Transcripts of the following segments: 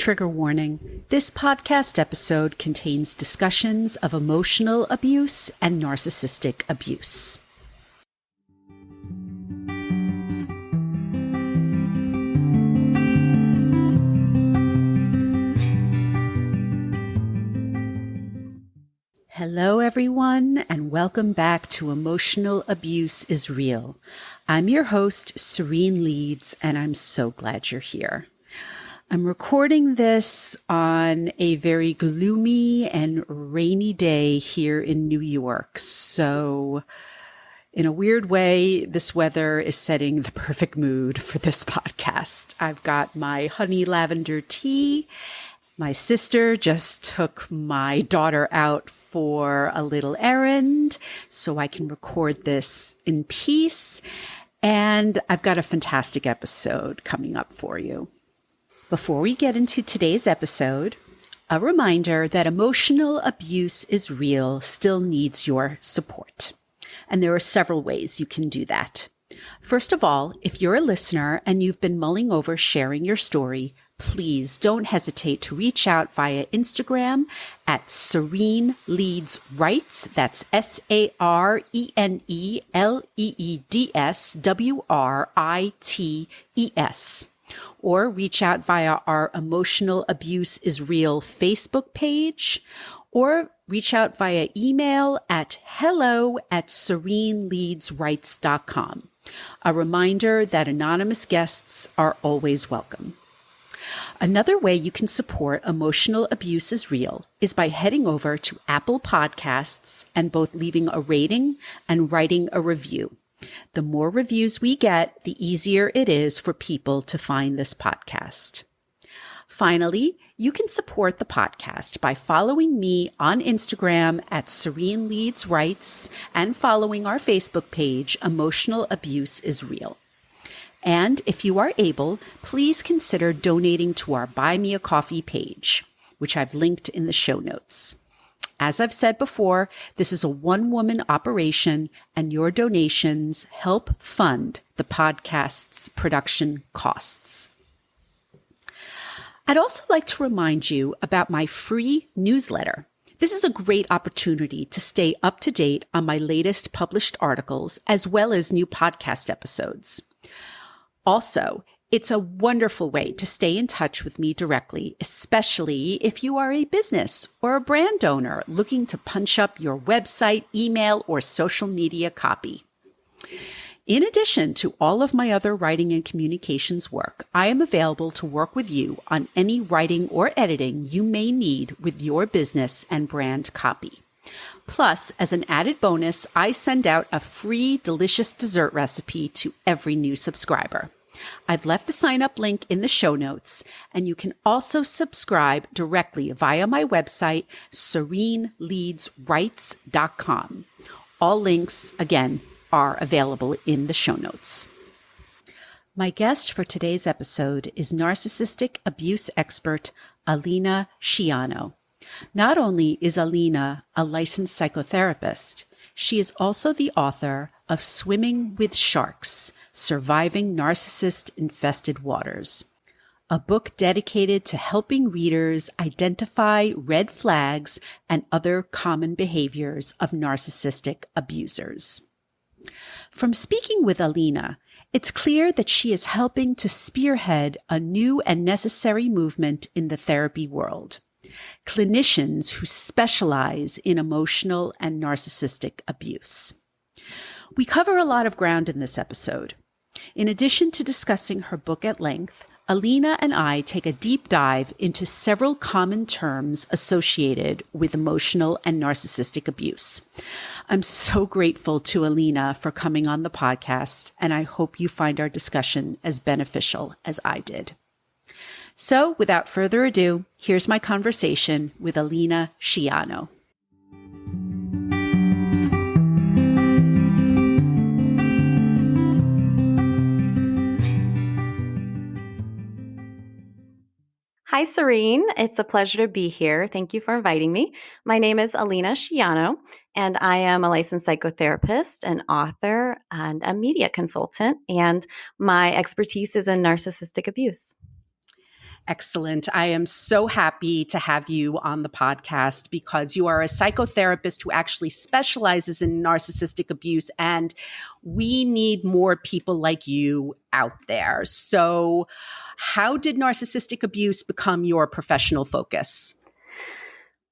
Trigger warning. This podcast episode contains discussions of emotional abuse and narcissistic abuse. Hello, everyone, and welcome back to Emotional Abuse is Real. I'm your host, Serene Leeds, and I'm so glad you're here. I'm recording this on a very gloomy and rainy day here in New York. So, in a weird way, this weather is setting the perfect mood for this podcast. I've got my honey lavender tea. My sister just took my daughter out for a little errand so I can record this in peace. And I've got a fantastic episode coming up for you. Before we get into today's episode, a reminder that emotional abuse is real still needs your support. And there are several ways you can do that. First of all, if you're a listener and you've been mulling over sharing your story, please don't hesitate to reach out via Instagram at Serene Leeds Writes. That's SareneLeedsWrites. Or reach out via our Emotional Abuse is Real Facebook page, or reach out via email at hello@sereneleadswrites.com. A reminder that anonymous guests are always welcome. Another way you can support Emotional Abuse is Real is by heading over to Apple Podcasts and both leaving a rating and writing a review. The more reviews we get, the easier it is for people to find this podcast. Finally, you can support the podcast by following me on Instagram at Serene Leeds Writes and following our Facebook page, Emotional Abuse is Real. And if you are able, please consider donating to our Buy Me a Coffee page, which I've linked in the show notes. As I've said before, this is a one-woman operation, and your donations help fund the podcast's production costs. I'd also like to remind you about my free newsletter. This is a great opportunity to stay up to date on my latest published articles, as well as new podcast episodes. Also, it's a wonderful way to stay in touch with me directly, especially if you are a business or a brand owner looking to punch up your website, email, or social media copy. In addition to all of my other writing and communications work, I am available to work with you on any writing or editing you may need with your business and brand copy. Plus, as an added bonus, I send out a free delicious dessert recipe to every new subscriber. I've left the sign-up link in the show notes, and you can also subscribe directly via my website, sereneleadswrites.com. All links, again, are available in the show notes. My guest for today's episode is narcissistic abuse expert Alena Scigliano. Not only is Alena a licensed psychotherapist, she is also the author of Swimming with Sharks, Surviving Narcissist-Infested Waters, a book dedicated to helping readers identify red flags and other common behaviors of narcissistic abusers. From speaking with Alena, it's clear that she is helping to spearhead a new and necessary movement in the therapy world. Clinicians who specialize in emotional and narcissistic abuse. We cover a lot of ground in this episode. In addition to discussing her book at length, Alena and I take a deep dive into several common terms associated with emotional and narcissistic abuse. I'm so grateful to Alena for coming on the podcast, and I hope you find our discussion as beneficial as I did. So, without further ado, here's my conversation with Alena Scigliano. Hi, Serene. It's a pleasure to be here. Thank you for inviting me. My name is Alena Scigliano, and I am a licensed psychotherapist, an author, and a media consultant, and my expertise is in narcissistic abuse. Excellent. I am so happy to have you on the podcast because you are a psychotherapist who actually specializes in narcissistic abuse, and we need more people like you out there. So, how did narcissistic abuse become your professional focus?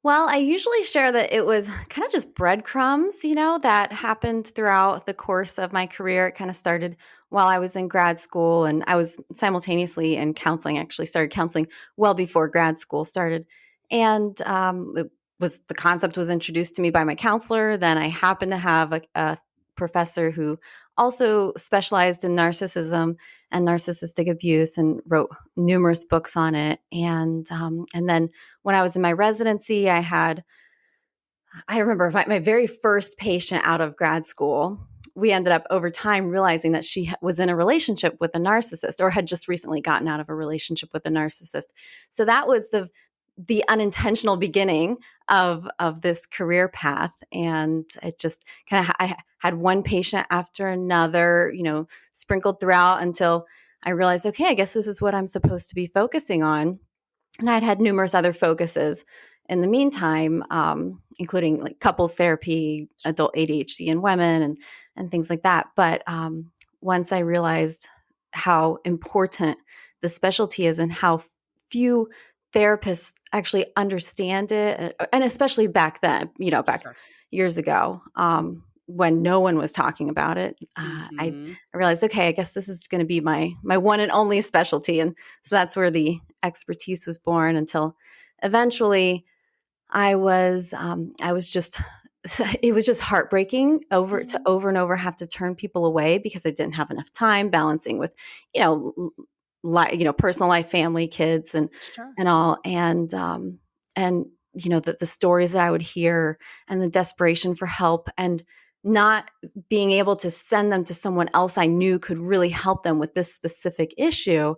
Well, I usually share that it was kind of just breadcrumbs, that happened throughout the course of my career. It kind of started while I was in grad school, and I was simultaneously in counseling. I actually started counseling well before grad school started. And the concept was introduced to me by my counselor. Then I happened to have a professor who also specialized in narcissism and narcissistic abuse and wrote numerous books on it. And then when I was in my residency, I remember my very first patient out of grad school. We ended up over time realizing that she was in a relationship with a narcissist or had just recently gotten out of a relationship with a narcissist. So that was the unintentional beginning of this career path. And it just I had one patient after another, sprinkled throughout until I realized, okay, I guess this is what I'm supposed to be focusing on. And I'd had numerous other focuses in the meantime, including like couples therapy, adult ADHD in women, and things like that. But once I realized how important the specialty is and how few therapists actually understand it, and especially back then, back Sure. years ago, when no one was talking about it, I realized, okay, I guess this is going to be my one and only specialty, and so that's where the expertise was born. Until eventually, I was just. It was just heartbreaking to over and over have to turn people away because I didn't have enough time balancing with, personal life, family, kids, and Sure. and all, and the stories that I would hear and the desperation for help and not being able to send them to someone else I knew could really help them with this specific issue.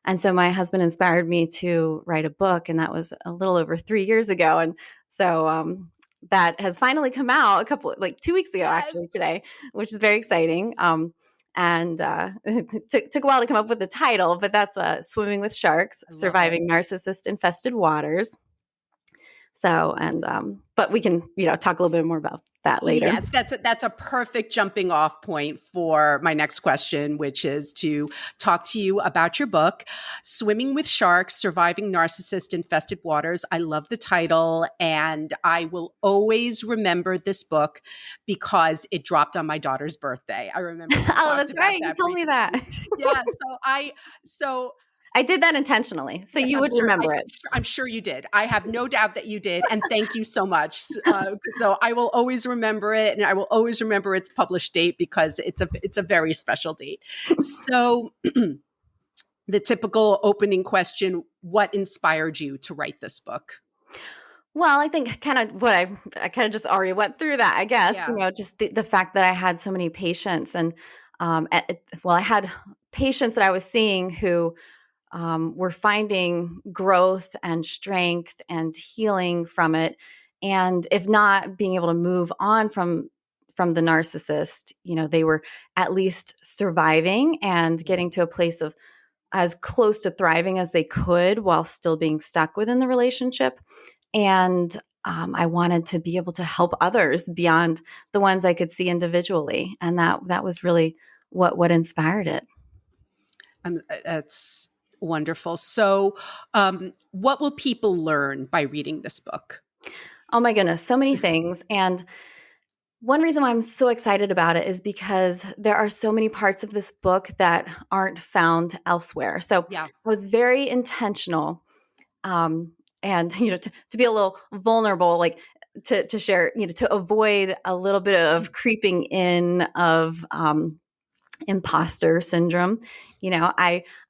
And so my husband inspired me to write a book, and that was a little over 3 years ago. And so that has finally come out 2 weeks ago, Yes. actually today, which is very exciting. And it took a while to come up with the title, but that's Swimming with Sharks, Surviving Narcissist-Infested Waters. So, but we can, talk a little bit more about that later. Yes, that's a perfect jumping off point for my next question, which is to talk to you about your book, Swimming with Sharks, Surviving Narcissist-Infested Waters. I love the title, and I will always remember this book because it dropped on my daughter's birthday. I remember. Oh, that's right. You told me that. Yeah. So I did that intentionally, so yes, you would remember it. I'm sure you did. I have no doubt that you did, and thank you so much. So I will always remember it, and I will always remember its published date because it's a very special date. So the typical opening question: what inspired you to write this book? Well, I think kind of what I kind of just already went through that, I guess, Yeah. just the fact that I had so many patients and, I had patients that I was seeing who were finding growth and strength and healing from it. And if not being able to move on from the narcissist, they were at least surviving and getting to a place of as close to thriving as they could while still being stuck within the relationship. And I wanted to be able to help others beyond the ones I could see individually. And that was really what inspired it. That's wonderful. So, what will people learn by reading this book? Oh my goodness, so many things. And one reason why I'm so excited about it is because there are so many parts of this book that aren't found elsewhere. So Yeah. I was very intentional, and to be a little vulnerable, like to share, to avoid a little bit of creeping in of imposter syndrome.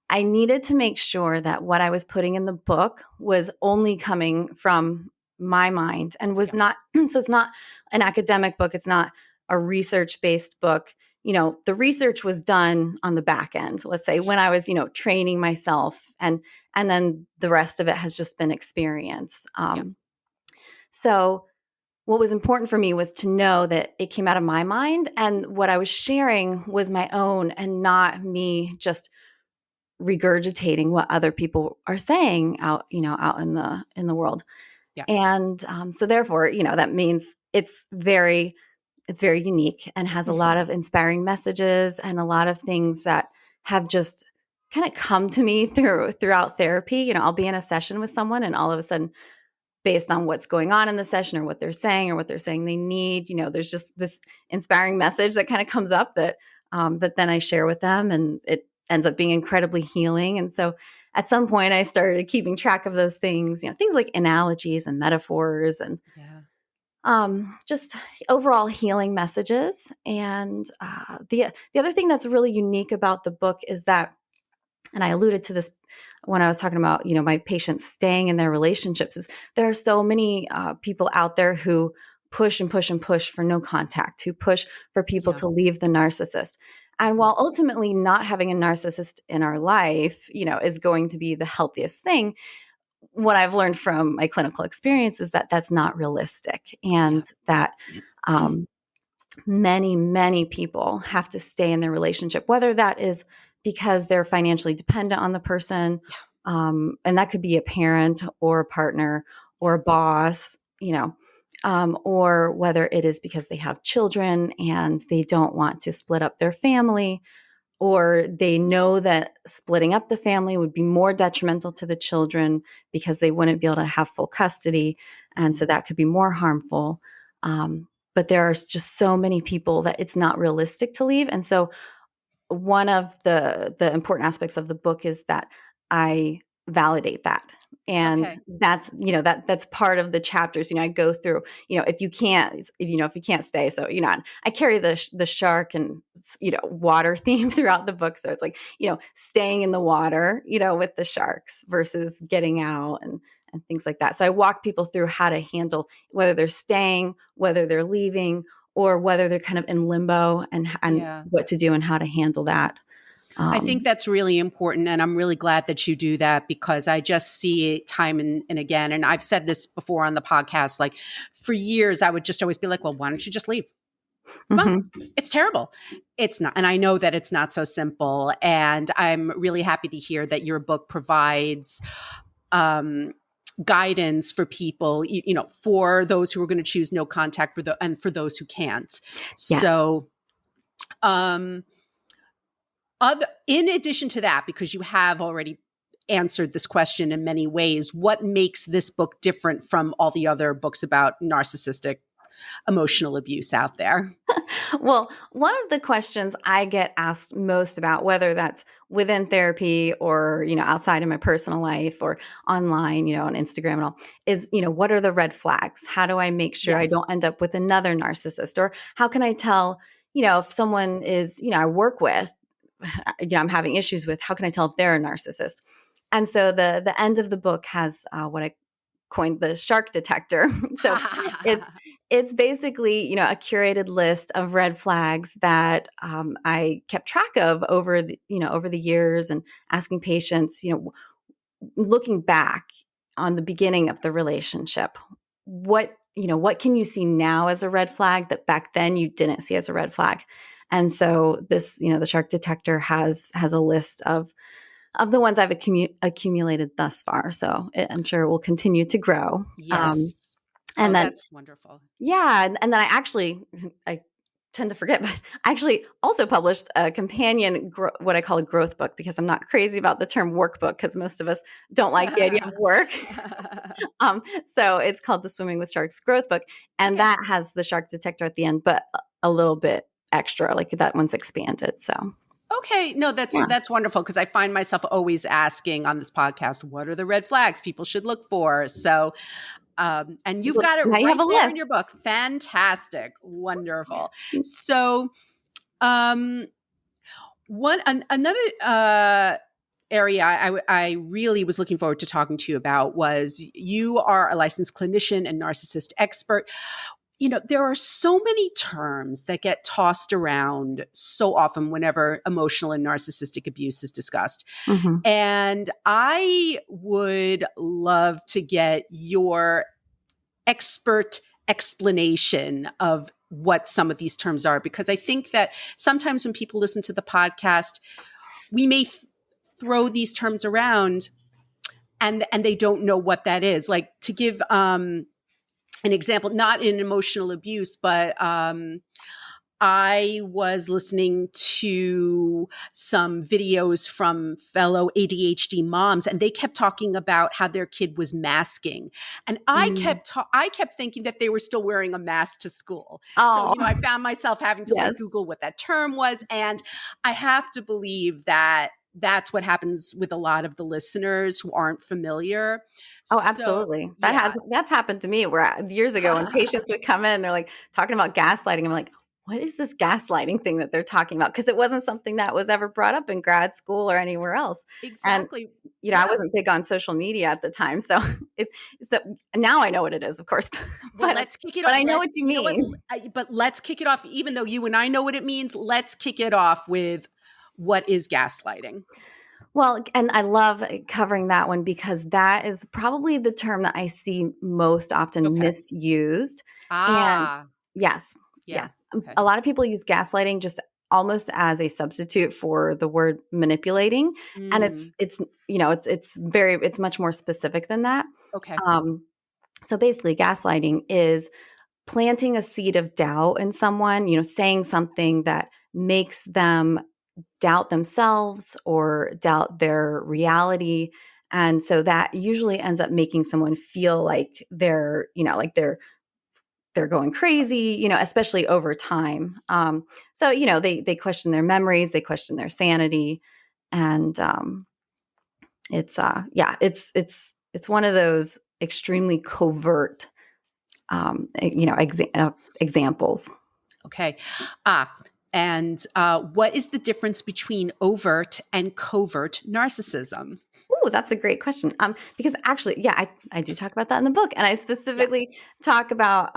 I needed to make sure that what I was putting in the book was only coming from my mind and was not, so it's not an academic book. It's not a research-based book. The research was done on the back end, let's say, when I was, training myself, and then the rest of it has just been experience. So what was important for me was to know that it came out of my mind and what I was sharing was my own and not me just regurgitating what other people are saying out in the world. Yeah. And so therefore, that means it's very unique and has a lot of inspiring messages and a lot of things that have just kind of come to me throughout therapy. I'll be in a session with someone and all of a sudden, based on what's going on in the session or what they're saying they need, there's just this inspiring message that kind of comes up that then I share with them, and it ends up being incredibly healing. And so at some point I started keeping track of those things, things like analogies and metaphors and just overall healing messages. And the other thing that's really unique about the book is that, and I alluded to this when I was talking about, my patients staying in their relationships, is there are so many people out there who push and push and push for no contact, who push for people to leave the narcissist. And while ultimately not having a narcissist in our life, is going to be the healthiest thing, what I've learned from my clinical experience is that that's not realistic, and that many, many people have to stay in their relationship, whether that is because they're financially dependent on the person, and that could be a parent or a partner or a boss, or whether it is because they have children and they don't want to split up their family, or they know that splitting up the family would be more detrimental to the children because they wouldn't be able to have full custody. And so that could be more harmful. But there are just so many people that it's not realistic to leave. And so one of the important aspects of the book is that I validate that. And that's, that's part of the chapters, I go through, if you can't stay. So, I carry the shark and, water theme throughout the book. So it's like, staying in the water, with the sharks versus getting out and things like that. So I walk people through how to handle whether they're staying, whether they're leaving, or whether they're kind of in limbo, and what to do and how to handle that. I think that's really important. And I'm really glad that you do that, because I just see it time and again. And I've said this before on the podcast, like for years, I would just always be like, well, why don't you just leave? Well, it's terrible. It's not. And I know that it's not so simple. And I'm really happy to hear that your book provides guidance for people, for those who are going to choose no contact, and for those who can't. Yes. So, in addition to that, because you have already answered this question in many ways, what makes this book different from all the other books about narcissistic emotional abuse out there? Well, one of the questions I get asked most about, whether that's within therapy or, outside of my personal life or online, on Instagram and all, is, what are the red flags? How do I make sure I don't end up with another narcissist? Or how can I tell, if someone is, I work with, I'm having issues with, how can I tell if they're a narcissist? And so the end of the book has what I coined the shark detector. So it's basically, a curated list of red flags that I kept track of over the years, and asking patients, looking back on the beginning of the relationship, what can you see now as a red flag that back then you didn't see as a red flag? And so this, the shark detector has a list of the ones I've accumulated thus far. So I'm sure it will continue to grow. Yes. And then that's wonderful. Yeah. And then I tend to forget, but I actually also published a companion, what I call a growth book, because I'm not crazy about the term workbook, because most of us don't like the idea of work. So it's called the Swimming with Sharks growth book. And that has the shark detector at the end, but a little bit extra, like that one's expanded. So. Okay. No, that's wonderful, because I find myself always asking on this podcast, what are the red flags people should look for? So, and you've got it right there in your book. Fantastic. Wonderful. So, another area I really was looking forward to talking to you about was, you are a licensed clinician and narcissist expert. There are so many terms that get tossed around so often whenever emotional and narcissistic abuse is discussed. And I would love to get your expert explanation of what some of these terms are, because I think that sometimes when people listen to the podcast, we may throw these terms around and they don't know what that is. Like, to give an example, not in emotional abuse, but I was listening to some videos from fellow ADHD moms, and they kept talking about how their kid was masking. And I Mm. kept thinking that they were still wearing a mask to school. So, Oh, I found myself having to like yes. Google what that term was. And I have to believe that that's what happens with a lot of the listeners who aren't familiar. Oh, So, absolutely. yeah. That's happened to me where years ago when patients would come in, they're like talking about gaslighting. I'm like, what is this gaslighting thing that they're talking about? Because it wasn't something that was ever brought up in grad school or anywhere else. And Exactly. I Yeah. wasn't big on social media at the time, so it so now I know what it is, of course, Well, but let's kick it but off. I know what you You know what? mean. But let's kick it off. Even though you and I know what it means, let's kick it off with what is gaslighting. Well, and I love covering that one because that is probably the term that I see most often Okay. misused. And Ah, yes, yeah. yes. Okay. A lot of people use gaslighting just almost as a substitute for the word manipulating. And Mm, it's much more specific than that. okay. Um, so basically gaslighting is planting a seed of doubt in someone, saying something that makes them doubt themselves or doubt their reality. And so that usually ends up making someone feel like they're going crazy, especially over time. So they question their memories, they question their sanity, and it's one of those extremely covert examples. Okay. And what is the difference between overt and covert narcissism? Oh, that's a great question. Because actually, yeah, I do talk about that in the book, and I Yeah. specifically talk about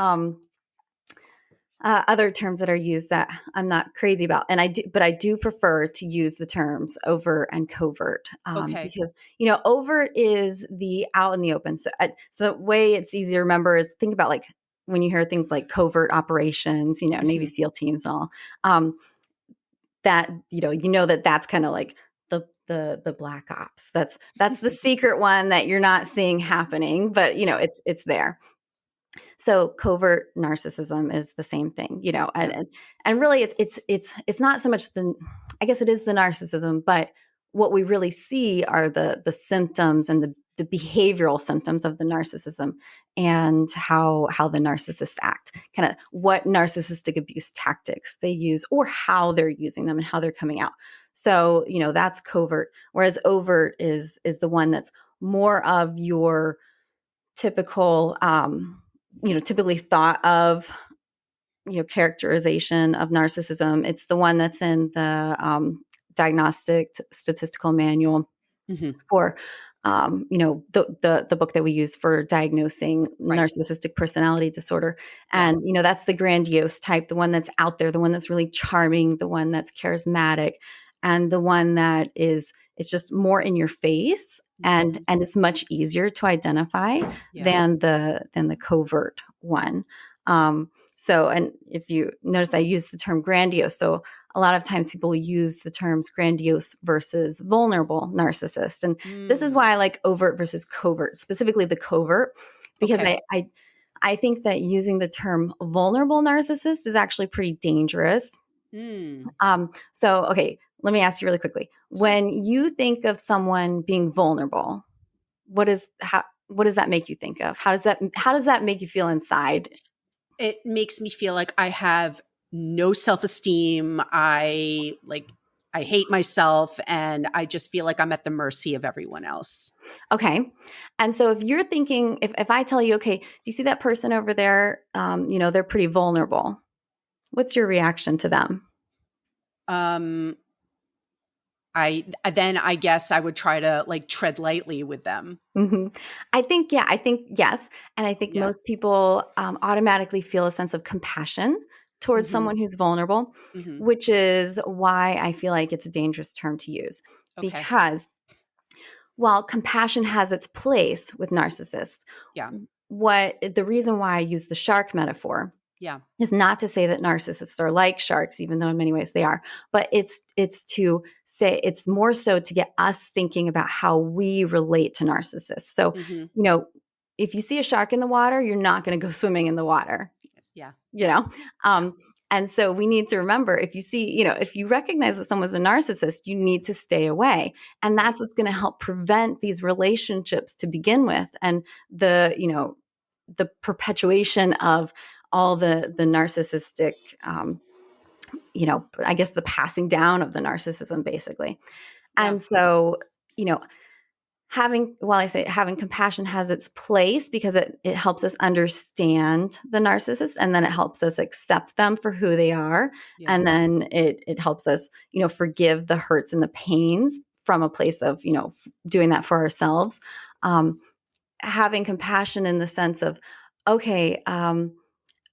other terms that are used that I'm not crazy about, and I do prefer to use the terms overt and covert Okay. because overt is the out in the open. So the way it's easy to remember is think about like when you hear things like covert operations, Navy Hmm. SEAL teams and all. That that's kind of like the black ops. That's the secret one that you're not seeing happening, but Yeah. it's there. So covert narcissism is the same thing, Yeah. and really it's not so much I guess it is the narcissism, but what we really see are the symptoms and the behavioral symptoms of the narcissism and how the narcissists act, kind of what narcissistic abuse tactics they use or how they're using them and how they're coming out. So, that's covert, whereas overt is the one that's more of your typical typically thought of characterization of narcissism. It's the one that's in the diagnostic statistical manual Hmm. for the book that we use for diagnosing Right. narcissistic personality disorder. Yeah. And that's the grandiose type, the one that's out there, the one that's really charming, the one that's charismatic, and the one that is it's just more in your face, and Mhm. it's much easier to identify Yeah. than the covert one. So, and if you notice, I use the term grandiose. So a lot of times people use the terms grandiose versus vulnerable narcissist. And this is Mm. why I like overt versus covert, specifically the covert, because Okay. I think that using the term vulnerable narcissist is actually pretty dangerous. Mm. So, okay, let me ask you really quickly. When you think of someone being vulnerable, what does that make you think of? How does that make you feel inside? It makes me feel like I have no self-esteem. I hate myself, and I just feel like I'm at the mercy of everyone else. Okay. And so if you're thinking, if I tell you, okay, do you see that person over there? They're pretty vulnerable. What's your reaction to them? Um, I guess I would try to like tread lightly with them. hmm I think yes. And I think Yeah. most people automatically feel a sense of compassion towards Hmm. someone who's vulnerable, Hmm. which is why I feel like it's a dangerous term to use. Okay. Because while compassion has its place with narcissists, Yeah. what the reason why I use the shark metaphor Yeah. Is not to say that narcissists are like sharks, even though in many ways they are, but it's to say, it's more so to get us thinking about how we relate to narcissists. So, Mm-hmm. if you see a shark in the water, you're not going to go swimming in the water, Yeah. you Yeah. know? And so we need to remember, if you see, if you recognize that someone's a narcissist, you need to stay away. And that's what's going to help prevent these relationships to begin with. And the perpetuation of all the narcissistic, I guess the passing down of the narcissism, basically. Yeah. And so, you know, having compassion has its place, because it helps us understand the narcissist, and then it helps us accept them for who they are. Yeah. And then it helps us, forgive the hurts and the pains from a place of, doing that for ourselves. Having compassion in the sense of, okay,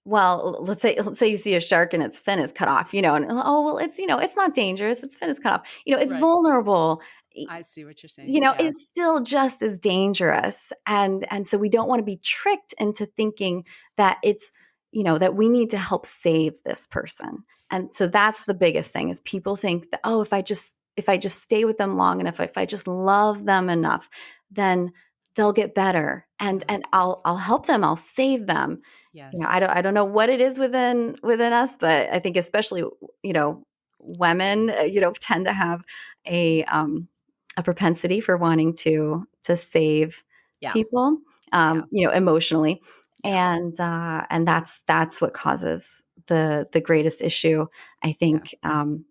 well, let's say you see a shark and its fin is cut off, and oh, well, it's not dangerous. Its fin is cut off. It's Right. vulnerable. I see what you're saying. Yeah. It's still just as dangerous. And so we don't want to be tricked into thinking that it's, that we need to help save this person. And so that's the biggest thing, is people think that, oh, if I just stay with them long enough, if I just love them enough, then they'll get better, and I'll help them, I'll save them. Yes. I don't know what it is within us, but I think especially, women, tend to have a propensity for wanting to save people, emotionally. Yeah. And that's what causes the greatest issue, I think, on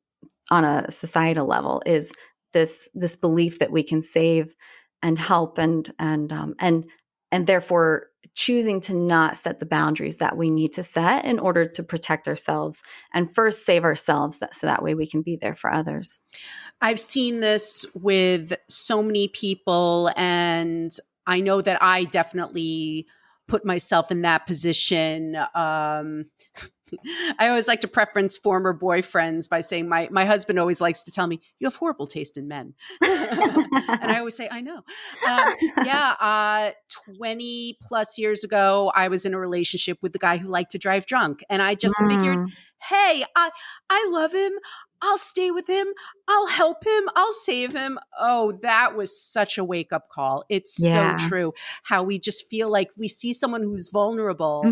a societal level, is this belief that we can save and help, and therefore choosing to not set the boundaries that we need to set in order to protect ourselves and first save ourselves, so that way we can be there for others. I've seen this with so many people, and I know that I definitely put myself in that position. I always like to preference former boyfriends by saying my husband always likes to tell me, you have horrible taste in men. And I always say, I know. 20 plus years ago, I was in a relationship with the guy who liked to drive drunk. And I just figured, hey, I love him. I'll stay with him. I'll help him. I'll save him. Oh, that was such a wake up call. It's so true. How we just feel like we see someone who's vulnerable,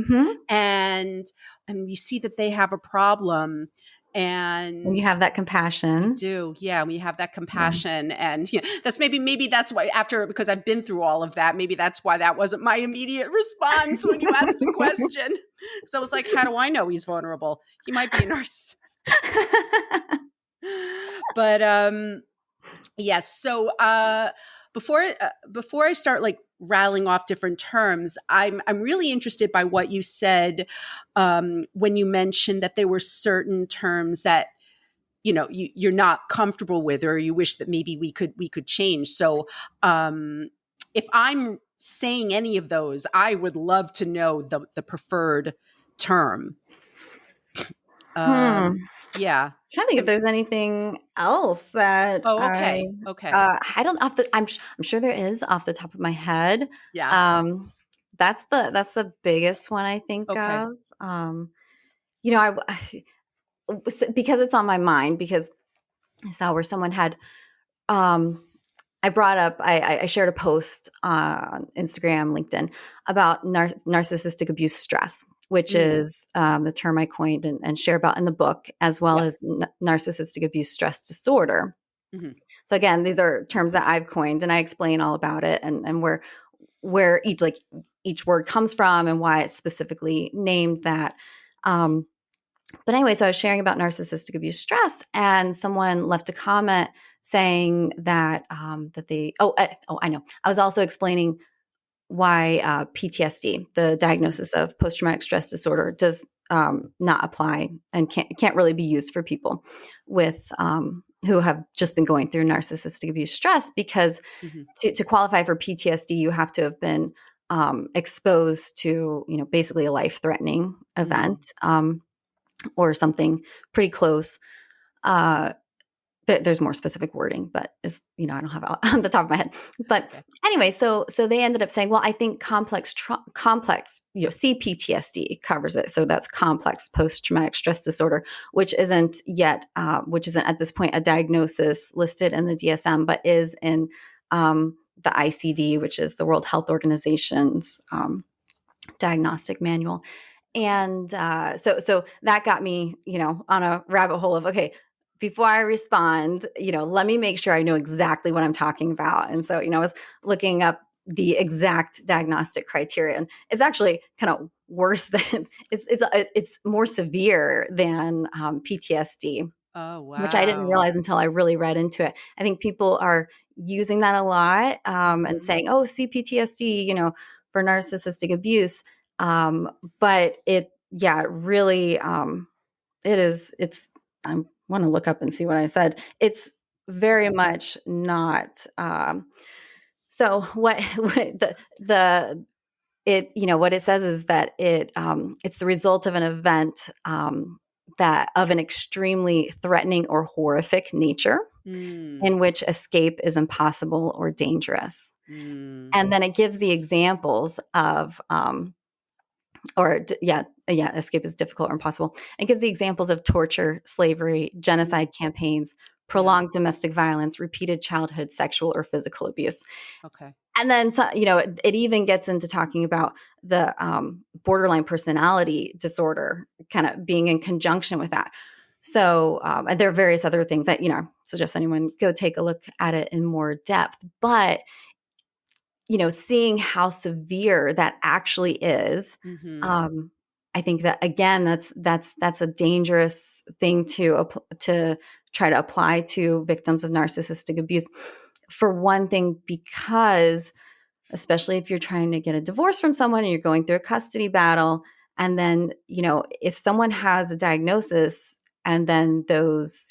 and we see that they have a problem, and you have that compassion. We do. Yeah. We have that compassion. And that's maybe that's why, because I've been through all of that, maybe that's why that wasn't my immediate response when you asked the question. Because I was like, how do I know he's vulnerable? He might be a narcissist. But yes. So before I start like rattling off different terms, I'm really interested by what you said when you mentioned that there were certain terms that you're not comfortable with, or you wish that maybe we could change. So if I'm saying any of those, I would love to know the preferred term. Yeah. I'm trying to think if there's anything else that. Oh, okay. Okay. I don't I'm sure there is off the top of my head. Yeah. That's the biggest one I think of. Because it's on my mind, because I saw where someone had, I brought up, I shared a post on Instagram, LinkedIn, about narcissistic abuse stress, which is the term I coined and share about in the book, as well as narcissistic abuse stress disorder. So again, these are terms that I've coined, and I explain all about it, and where each word comes from and why it's specifically named that. But anyway, so I was sharing about narcissistic abuse stress, and someone left a comment saying that I know. I was also explaining why PTSD, the diagnosis of post-traumatic stress disorder, does not apply and can't really be used for people with who have just been going through narcissistic abuse stress, because to qualify for PTSD, you have to have been exposed to basically a life-threatening event. Or something pretty close. there's more specific wording, but is, I don't have it on the top of my head. But Okay. anyway, so they ended up saying, well, I think complex, CPTSD covers it. So that's complex post-traumatic stress disorder, which isn't at this point a diagnosis listed in the DSM, but is in the ICD, which is the World Health Organization's diagnostic manual. And so that got me, on a rabbit hole of, okay, before I respond, let me make sure I know exactly what I'm talking about. And so, I was looking up the exact diagnostic criteria, and it's actually kind of worse than it's more severe than PTSD, Oh, which I didn't wow. realize until I really read into it. I think people are using that a lot, and saying, "Oh, CPTSD," for narcissistic abuse. But it really, it is. I want to look up and see what I said. It's very Okay. much not. So what the it what it says is that it's the result of an event that of an extremely threatening or horrific nature Mm, in which escape is impossible or dangerous. mm, And then it gives the examples of escape is difficult or impossible. It gives the examples of torture, slavery, mm, genocide campaigns, yeah. prolonged domestic violence, repeated childhood sexual or physical abuse. Okay. And then, it even gets into talking about the borderline personality disorder kind of being in conjunction with that. So, and there are various other things that, suggest anyone go take a look at it in more depth. But, seeing how severe that actually is, Mm-hmm. um, I think that, again, that's a dangerous thing to try to apply to victims of narcissistic abuse. For one thing, because especially if you're trying to get a divorce from someone and you're going through a custody battle. And then, if someone has a diagnosis and then those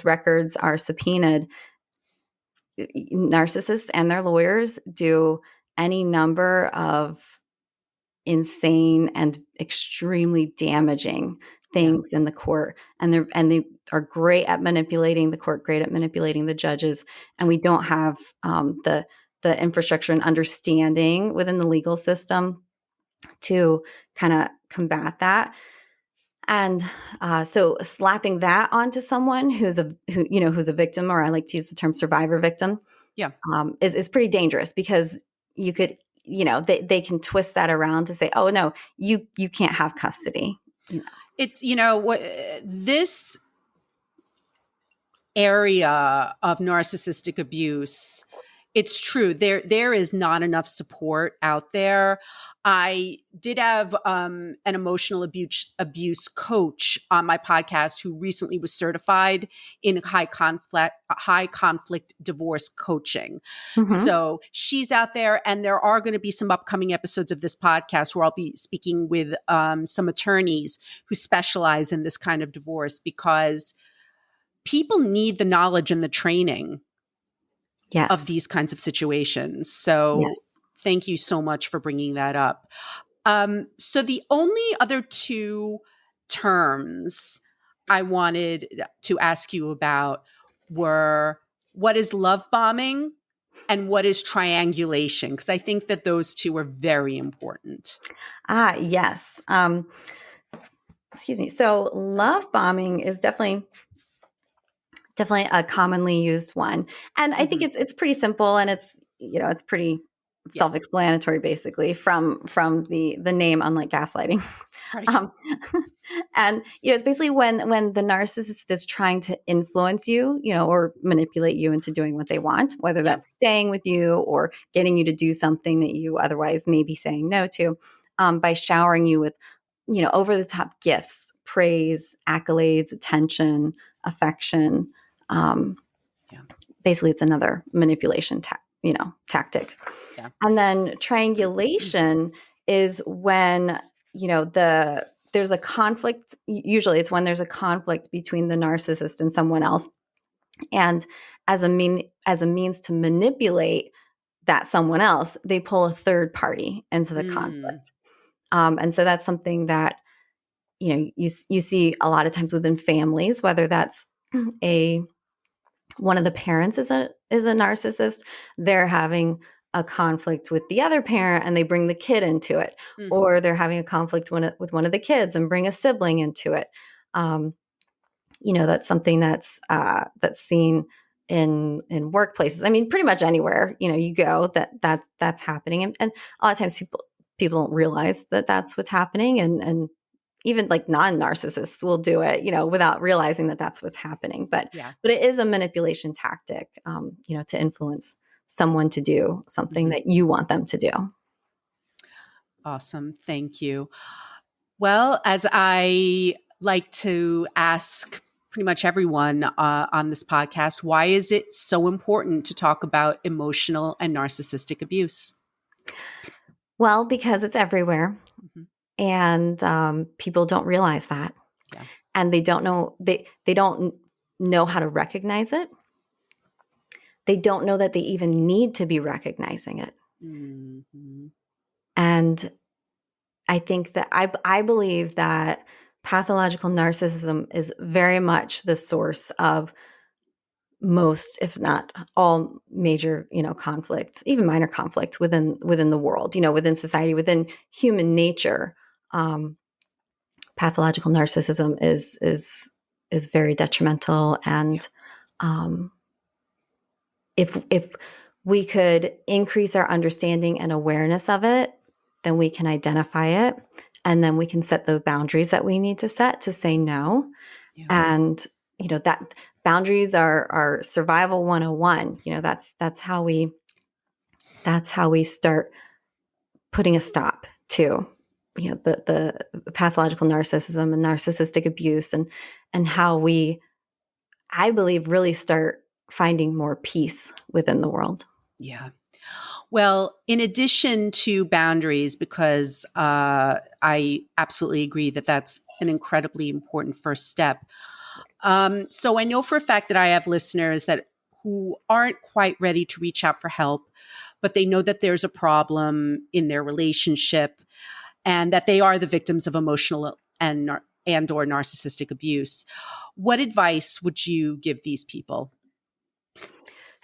records are subpoenaed, narcissists and their lawyers do any number of insane and extremely damaging Yeah. things in the court, and they are great at manipulating the court, great at manipulating the judges, and we don't have the infrastructure and understanding within the legal system to kind of combat that. And so slapping that onto someone who's a victim, or I like to use the term survivor victim, Yeah. is pretty dangerous, because you could, they can twist that around to say, oh no, you can't have custody. It's, what this area of narcissistic abuse, it's true. There is not enough support out there. I did have an emotional abuse coach on my podcast who recently was certified in high conflict divorce coaching. Mm-hmm. So she's out there, and there are going to be some upcoming episodes of this podcast where I'll be speaking with some attorneys who specialize in this kind of divorce, because people need the knowledge and the training of Yes. these kinds of situations. So Yes. thank you so much for bringing that up. So the only other two terms I wanted to ask you about were, what is love bombing and what is triangulation? Because I think that those two are very important. Yes. Excuse me. So Sorry. love bombing is definitely a commonly used one, and I think Mm-hmm. it's pretty simple, and it's pretty Yeah. self-explanatory, basically, from the name, unlike gaslighting. Right. um, and it's basically when the narcissist is trying to influence you, or manipulate you into doing what they want, whether Yeah. that's staying with you or getting you to do something that you otherwise may be saying no to, by showering you with over the top gifts, praise, accolades, attention, affection. um, Yeah. Basically, it's another manipulation tactic. Yeah. And then triangulation is when there's a conflict. Usually it's when there's a conflict between the narcissist and someone else, and as a means to manipulate that someone else, they pull a third party into the Mm. conflict. And so that's something that you see a lot of times within families, whether that's a one of the parents is a narcissist, they're having a conflict with the other parent and they bring the kid into it, Mm-hmm. or they're having a conflict with one of the kids and bring a sibling into it. That's something that's seen in workplaces. I mean, pretty much anywhere you go, that's happening, and a lot of times people don't realize that that's what's happening, and even like non-narcissists will do it, without realizing that that's what's happening. But it is a manipulation tactic, to influence someone to do something that you want them to do. Awesome. Thank you. Well, as I like to ask pretty much everyone on this podcast, why is it so important to talk about emotional and narcissistic abuse? Well, because it's everywhere. Mm-hmm. And people don't realize that. Yeah. And they don't know, they don't know how to recognize it. They don't know that they even need to be recognizing it. Mm-hmm. And I think that I believe that pathological narcissism is very much the source of most, if not all, major, conflict, even minor conflict within the world, within society, within human nature. Pathological narcissism is very detrimental, and if we could increase our understanding and awareness of it, then we can identify it, and then we can set the boundaries that we need to set to say no. Yeah. And that boundaries are survival 101. That's how we start putting a stop to the pathological narcissism and narcissistic abuse, and how we, I believe, really start finding more peace within the world. Yeah. Well, in addition to boundaries, because I absolutely agree that that's an incredibly important first step. So I know for a fact that I have listeners who aren't quite ready to reach out for help, but they know that there's a problem in their relationship and that they are the victims of emotional and or narcissistic abuse. What advice would you give these people?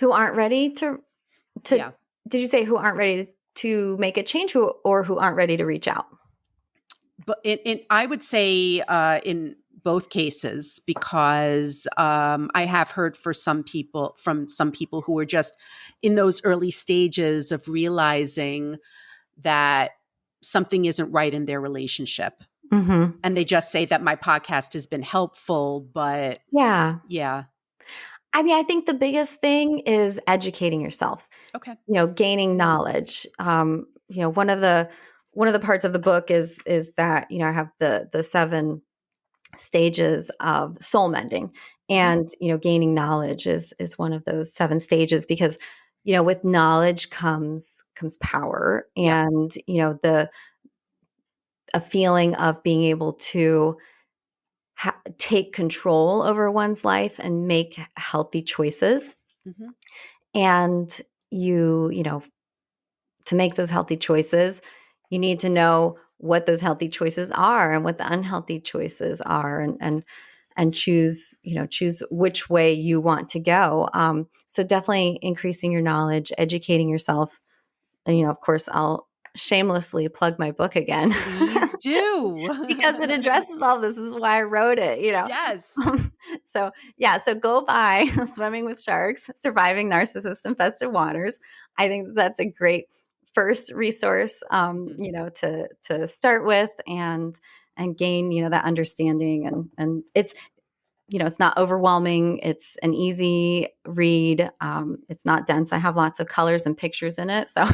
Who aren't ready to yeah. Did you say who aren't ready to make a change, or who aren't ready to reach out? But I would say in both cases, because I have heard from some people who are just in those early stages of realizing that something isn't right in their relationship. Mm-hmm. And they just say that my podcast has been helpful, but yeah. I mean, I think the biggest thing is educating yourself. Okay. Gaining knowledge. One of the parts of the book is that, I have the 7 stages of soul mending, and, gaining knowledge is one of those 7 stages, because, with knowledge comes power, and, a feeling of being able to take control over one's life and make healthy choices. Mm-hmm. And to make those healthy choices, you need to know what those healthy choices are and what the unhealthy choices are, and choose which way you want to go. So definitely increasing your knowledge, educating yourself. And, of course, I'll shamelessly plug my book again. Please do. Because it addresses all this. This is why I wrote it, Yes. So go buy Swimming with Sharks, Surviving Narcissist-Infested Waters. I think that's a great first resource, to start with, and gain, that understanding. And it's, it's not overwhelming. It's an easy read. It's not dense. I have lots of colors and pictures in it. So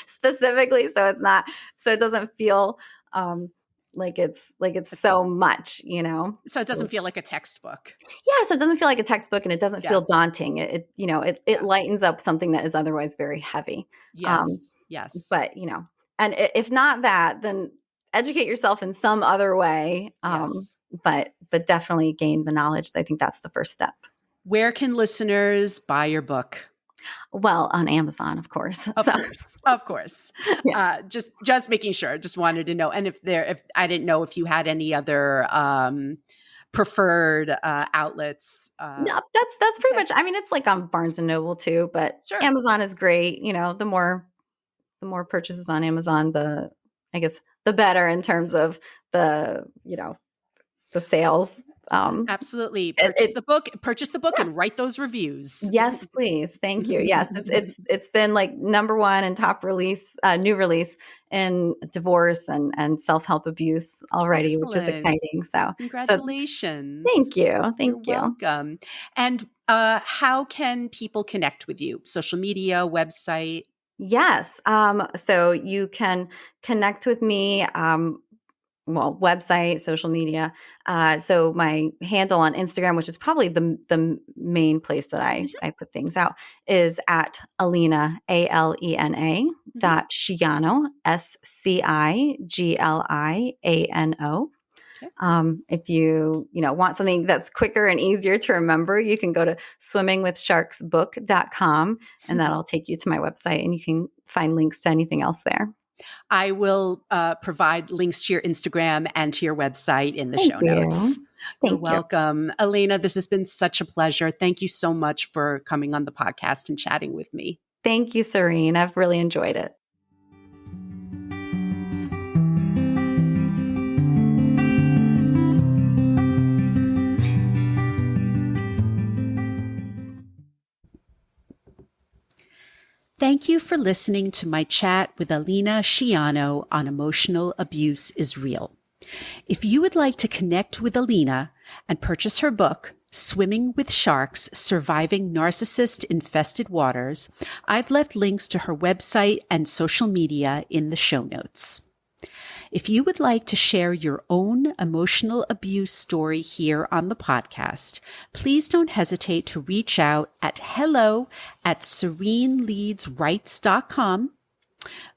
specifically, so it doesn't feel like it's so much, So it doesn't feel like a textbook. Yeah. So it doesn't feel like a textbook, and it doesn't feel daunting. It lightens up something that is otherwise very heavy. Yes. Yes. But, and if not that, then educate yourself in some other way. Yes. But definitely gain the knowledge. I think that's the first step. Where can listeners buy your book? Well, on Amazon, of course. Of course. Yeah. Just making sure. Just wanted to know. And if I didn't know if you had any other preferred outlets. No, that's pretty much. I mean, it's like on Barnes and Noble too, but Sure. Amazon is great. The more purchases on Amazon, I guess the better in terms of the the sales. Absolutely. Purchase the book Yes. and write those reviews. Yes, please. Thank you. Yes, it's been like number one and top release, new release in divorce and self-help abuse already, which is Excellent. exciting. So Congratulations. thank you. You're Thank you. welcome. And how can people connect with you? Social media, website? Yes. So you can connect with me. Website, social media. So my handle on Instagram, which is probably the main place that I put things out, is at Alena, ALENA .Scigliano, SCIGLIANO. Okay. If you want something that's quicker and easier to remember, you can go to swimmingwithsharksbook.com and that'll take you to my website and you can find links to anything else there. I will provide links to your Instagram and to your website in the show notes. You're welcome. Alena, this has been such a pleasure. Thank you so much for coming on the podcast and chatting with me. Thank you, Serene. I've really enjoyed it. Thank you for listening to my chat with Alena Scigliano on Emotional Abuse is Real. If you would like to connect with Alena and purchase her book, Swimming with Sharks, Surviving Narcissist-Infested Waters, I've left links to her website and social media in the show notes. If you would like to share your own emotional abuse story here on the podcast, please don't hesitate to reach out at hello@sereneleadsrights.com,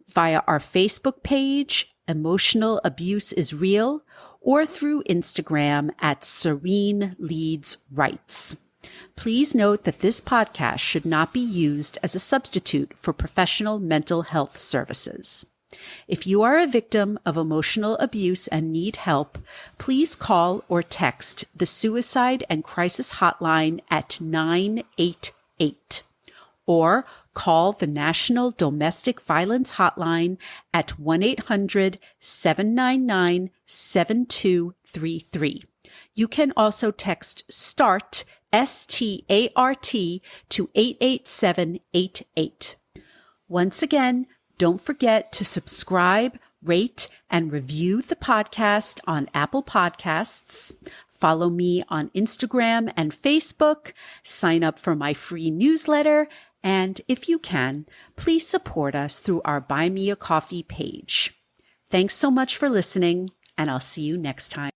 via our Facebook page, Emotional Abuse is Real, or through Instagram at Serene Leads Rights. Please note that this podcast should not be used as a substitute for professional mental health services. If you are a victim of emotional abuse and need help, please call or text the Suicide and Crisis Hotline at 988 or call the National Domestic Violence Hotline at 1-800-799-7233. You can also text START, START, to 88788. Once again, don't forget to subscribe, rate, and review the podcast on Apple Podcasts. Follow me on Instagram and Facebook. Sign up for my free newsletter. And if you can, please support us through our Buy Me a Coffee page. Thanks so much for listening, and I'll see you next time.